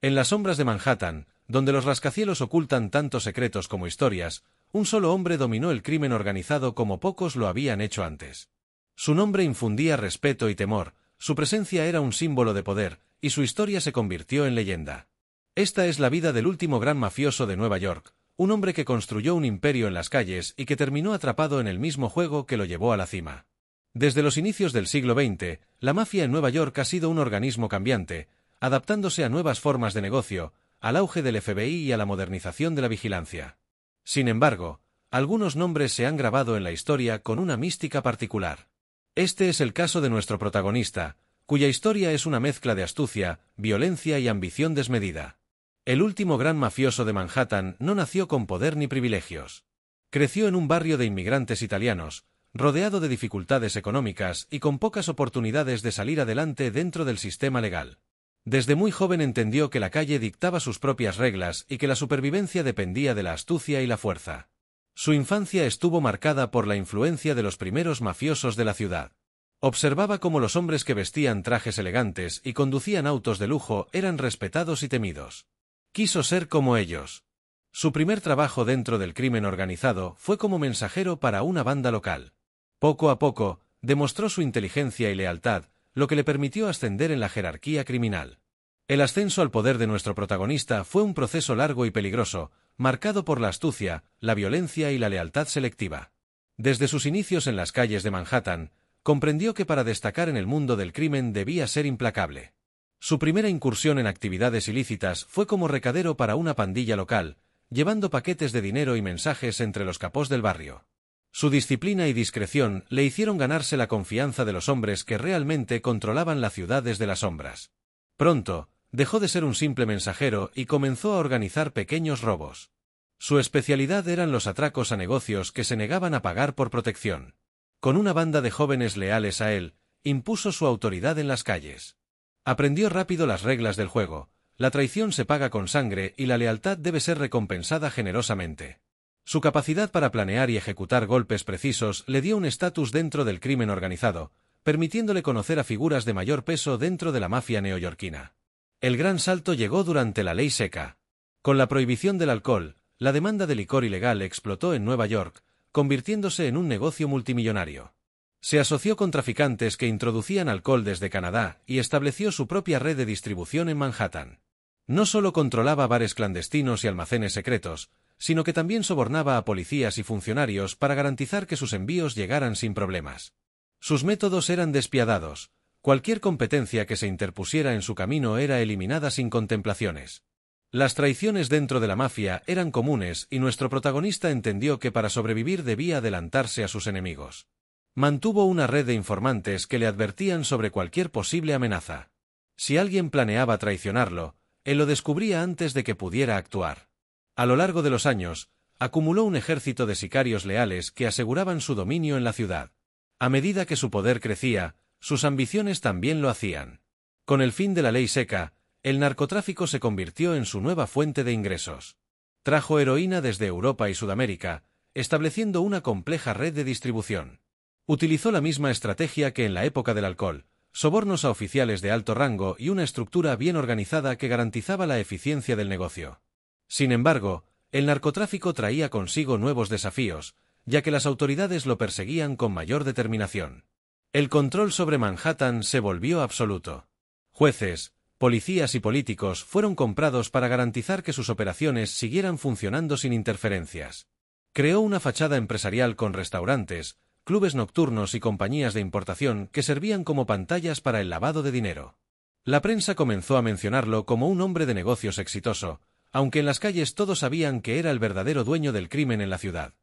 En las sombras de Manhattan, donde los rascacielos ocultan tantos secretos como historias, un solo hombre dominó el crimen organizado como pocos lo habían hecho antes. Su nombre infundía respeto y temor, su presencia era un símbolo de poder, y su historia se convirtió en leyenda. Esta es la vida del último gran mafioso de Nueva York, un hombre que construyó un imperio en las calles y que terminó atrapado en el mismo juego que lo llevó a la cima. Desde los inicios del siglo XX, la mafia en Nueva York ha sido un organismo cambiante, adaptándose a nuevas formas de negocio, al auge del FBI y a la modernización de la vigilancia. Sin embargo, algunos nombres se han grabado en la historia con una mística particular. Este es el caso de nuestro protagonista, cuya historia es una mezcla de astucia, violencia y ambición desmedida. El último gran mafioso de Manhattan no nació con poder ni privilegios. Creció en un barrio de inmigrantes italianos, rodeado de dificultades económicas y con pocas oportunidades de salir adelante dentro del sistema legal. Desde muy joven entendió que la calle dictaba sus propias reglas y que la supervivencia dependía de la astucia y la fuerza. Su infancia estuvo marcada por la influencia de los primeros mafiosos de la ciudad. Observaba cómo los hombres que vestían trajes elegantes y conducían autos de lujo eran respetados y temidos. Quiso ser como ellos. Su primer trabajo dentro del crimen organizado fue como mensajero para una banda local. Poco a poco, demostró su inteligencia y lealtad, lo que le permitió ascender en la jerarquía criminal. El ascenso al poder de nuestro protagonista fue un proceso largo y peligroso, marcado por la astucia, la violencia y la lealtad selectiva. Desde sus inicios en las calles de Manhattan, comprendió que para destacar en el mundo del crimen debía ser implacable. Su primera incursión en actividades ilícitas fue como recadero para una pandilla local, llevando paquetes de dinero y mensajes entre los capós del barrio. Su disciplina y discreción le hicieron ganarse la confianza de los hombres que realmente controlaban la ciudad desde las sombras. Pronto, dejó de ser un simple mensajero y comenzó a organizar pequeños robos. Su especialidad eran los atracos a negocios que se negaban a pagar por protección. Con una banda de jóvenes leales a él, impuso su autoridad en las calles. Aprendió rápido las reglas del juego: la traición se paga con sangre y la lealtad debe ser recompensada generosamente. Su capacidad para planear y ejecutar golpes precisos le dio un estatus dentro del crimen organizado, permitiéndole conocer a figuras de mayor peso dentro de la mafia neoyorquina. El gran salto llegó durante la ley seca. Con la prohibición del alcohol, la demanda de licor ilegal explotó en Nueva York, convirtiéndose en un negocio multimillonario. Se asoció con traficantes que introducían alcohol desde Canadá y estableció su propia red de distribución en Manhattan. No solo controlaba bares clandestinos y almacenes secretos, sino que también sobornaba a policías y funcionarios para garantizar que sus envíos llegaran sin problemas. Sus métodos eran despiadados. Cualquier competencia que se interpusiera en su camino era eliminada sin contemplaciones. Las traiciones dentro de la mafia eran comunes y nuestro protagonista entendió que para sobrevivir debía adelantarse a sus enemigos. Mantuvo una red de informantes que le advertían sobre cualquier posible amenaza. Si alguien planeaba traicionarlo, él lo descubría antes de que pudiera actuar. A lo largo de los años, acumuló un ejército de sicarios leales que aseguraban su dominio en la ciudad. A medida que su poder crecía, sus ambiciones también lo hacían. Con el fin de la ley seca, el narcotráfico se convirtió en su nueva fuente de ingresos. Trajo heroína desde Europa y Sudamérica, estableciendo una compleja red de distribución. Utilizó la misma estrategia que en la época del alcohol: sobornos a oficiales de alto rango y una estructura bien organizada que garantizaba la eficiencia del negocio. Sin embargo, el narcotráfico traía consigo nuevos desafíos, ya que las autoridades lo perseguían con mayor determinación. El control sobre Manhattan se volvió absoluto. Jueces, policías y políticos fueron comprados para garantizar que sus operaciones siguieran funcionando sin interferencias. Creó una fachada empresarial con restaurantes, clubes nocturnos y compañías de importación que servían como pantallas para el lavado de dinero. La prensa comenzó a mencionarlo como un hombre de negocios exitoso, aunque en las calles todos sabían que era el verdadero dueño del crimen en la ciudad.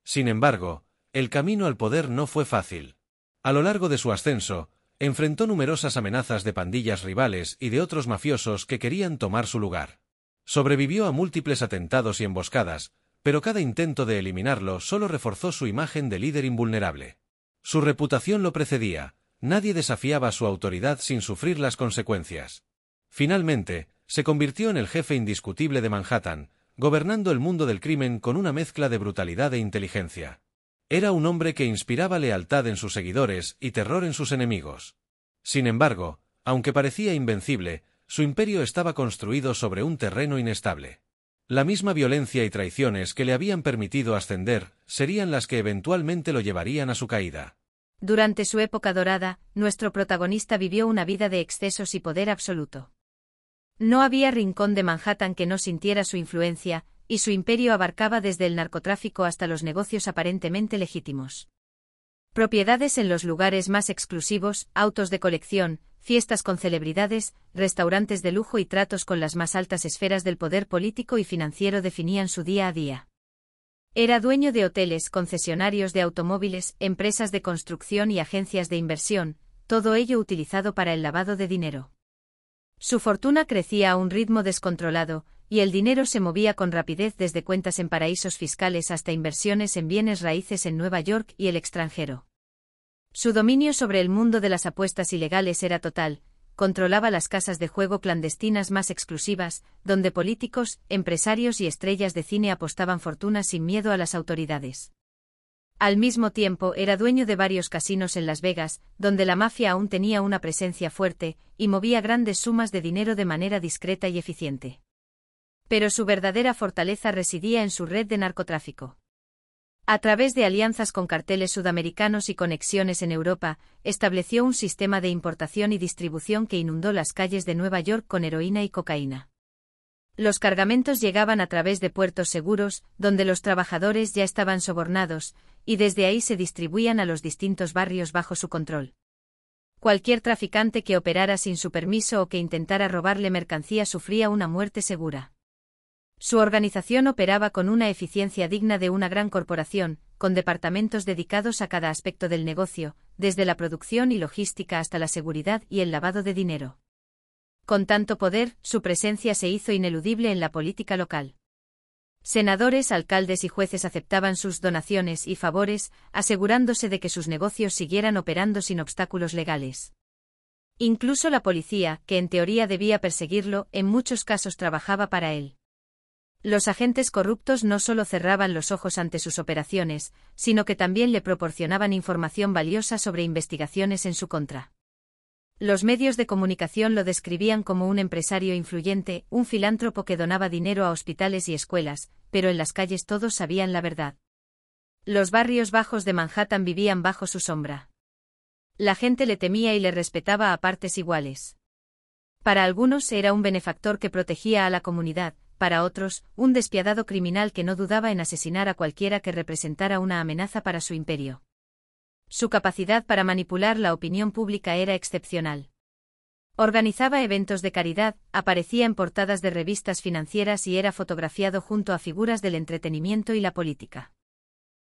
Sin embargo, el camino al poder no fue fácil. A lo largo de su ascenso, enfrentó numerosas amenazas de pandillas rivales y de otros mafiosos que querían tomar su lugar. Sobrevivió a múltiples atentados y emboscadas, pero cada intento de eliminarlo solo reforzó su imagen de líder invulnerable. Su reputación lo precedía: nadie desafiaba su autoridad sin sufrir las consecuencias. Finalmente, se convirtió en el jefe indiscutible de Manhattan, gobernando el mundo del crimen con una mezcla de brutalidad e inteligencia. Era un hombre que inspiraba lealtad en sus seguidores y terror en sus enemigos. Sin embargo, aunque parecía invencible, su imperio estaba construido sobre un terreno inestable. La misma violencia y traiciones que le habían permitido ascender serían las que eventualmente lo llevarían a su caída. Durante su época dorada, nuestro protagonista vivió una vida de excesos y poder absoluto. No había rincón de Manhattan que no sintiera su influencia, y su imperio abarcaba desde el narcotráfico hasta los negocios aparentemente legítimos. Propiedades en los lugares más exclusivos, autos de colección, fiestas con celebridades, restaurantes de lujo y tratos con las más altas esferas del poder político y financiero definían su día a día. Era dueño de hoteles, concesionarios de automóviles, empresas de construcción y agencias de inversión, todo ello utilizado para el lavado de dinero. Su fortuna crecía a un ritmo descontrolado, y el dinero se movía con rapidez desde cuentas en paraísos fiscales hasta inversiones en bienes raíces en Nueva York y el extranjero. Su dominio sobre el mundo de las apuestas ilegales era total, controlaba las casas de juego clandestinas más exclusivas, donde políticos, empresarios y estrellas de cine apostaban fortunas sin miedo a las autoridades. Al mismo tiempo era dueño de varios casinos en Las Vegas, donde la mafia aún tenía una presencia fuerte, y movía grandes sumas de dinero de manera discreta y eficiente. Pero su verdadera fortaleza residía en su red de narcotráfico. A través de alianzas con carteles sudamericanos y conexiones en Europa, estableció un sistema de importación y distribución que inundó las calles de Nueva York con heroína y cocaína. Los cargamentos llegaban a través de puertos seguros, donde los trabajadores ya estaban sobornados, y desde ahí se distribuían a los distintos barrios bajo su control. Cualquier traficante que operara sin su permiso o que intentara robarle mercancía sufría una muerte segura. Su organización operaba con una eficiencia digna de una gran corporación, con departamentos dedicados a cada aspecto del negocio, desde la producción y logística hasta la seguridad y el lavado de dinero. Con tanto poder, su presencia se hizo ineludible en la política local. Senadores, alcaldes y jueces aceptaban sus donaciones y favores, asegurándose de que sus negocios siguieran operando sin obstáculos legales. Incluso la policía, que en teoría debía perseguirlo, en muchos casos trabajaba para él. Los agentes corruptos no solo cerraban los ojos ante sus operaciones, sino que también le proporcionaban información valiosa sobre investigaciones en su contra. Los medios de comunicación lo describían como un empresario influyente, un filántropo que donaba dinero a hospitales y escuelas, pero en las calles todos sabían la verdad. Los barrios bajos de Manhattan vivían bajo su sombra. La gente le temía y le respetaba a partes iguales. Para algunos era un benefactor que protegía a la comunidad, para otros, un despiadado criminal que no dudaba en asesinar a cualquiera que representara una amenaza para su imperio. Su capacidad para manipular la opinión pública era excepcional. Organizaba eventos de caridad, aparecía en portadas de revistas financieras y era fotografiado junto a figuras del entretenimiento y la política.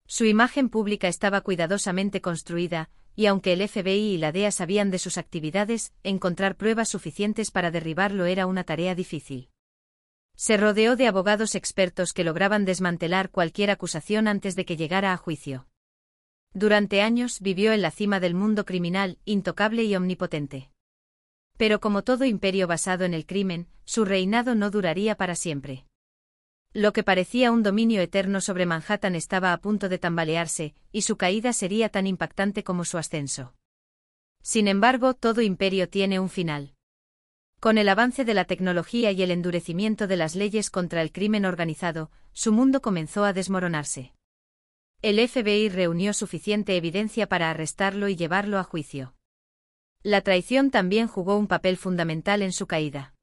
Su imagen pública estaba cuidadosamente construida, y aunque el FBI y la DEA sabían de sus actividades, encontrar pruebas suficientes para derribarlo era una tarea difícil. Se rodeó de abogados expertos que lograban desmantelar cualquier acusación antes de que llegara a juicio. Durante años vivió en la cima del mundo criminal, intocable y omnipotente. Pero como todo imperio basado en el crimen, su reinado no duraría para siempre. Lo que parecía un dominio eterno sobre Manhattan estaba a punto de tambalearse, y su caída sería tan impactante como su ascenso. Sin embargo, todo imperio tiene un final. Con el avance de la tecnología y el endurecimiento de las leyes contra el crimen organizado, su mundo comenzó a desmoronarse. El FBI reunió suficiente evidencia para arrestarlo y llevarlo a juicio. La traición también jugó un papel fundamental en su caída.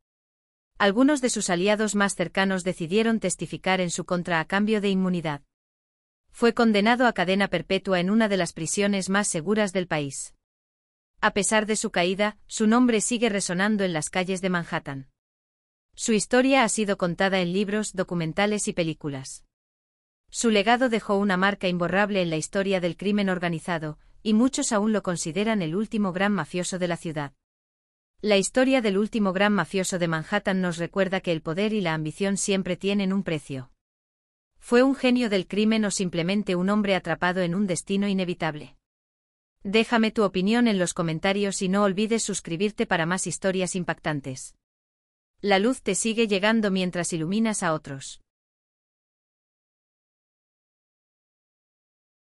Algunos de sus aliados más cercanos decidieron testificar en su contra a cambio de inmunidad. Fue condenado a cadena perpetua en una de las prisiones más seguras del país. A pesar de su caída, su nombre sigue resonando en las calles de Manhattan. Su historia ha sido contada en libros, documentales y películas. Su legado dejó una marca imborrable en la historia del crimen organizado, y muchos aún lo consideran el último gran mafioso de la ciudad. La historia del último gran mafioso de Manhattan nos recuerda que el poder y la ambición siempre tienen un precio. ¿Fue un genio del crimen o simplemente un hombre atrapado en un destino inevitable? Déjame tu opinión en los comentarios y no olvides suscribirte para más historias impactantes. La luz te sigue llegando mientras iluminas a otros.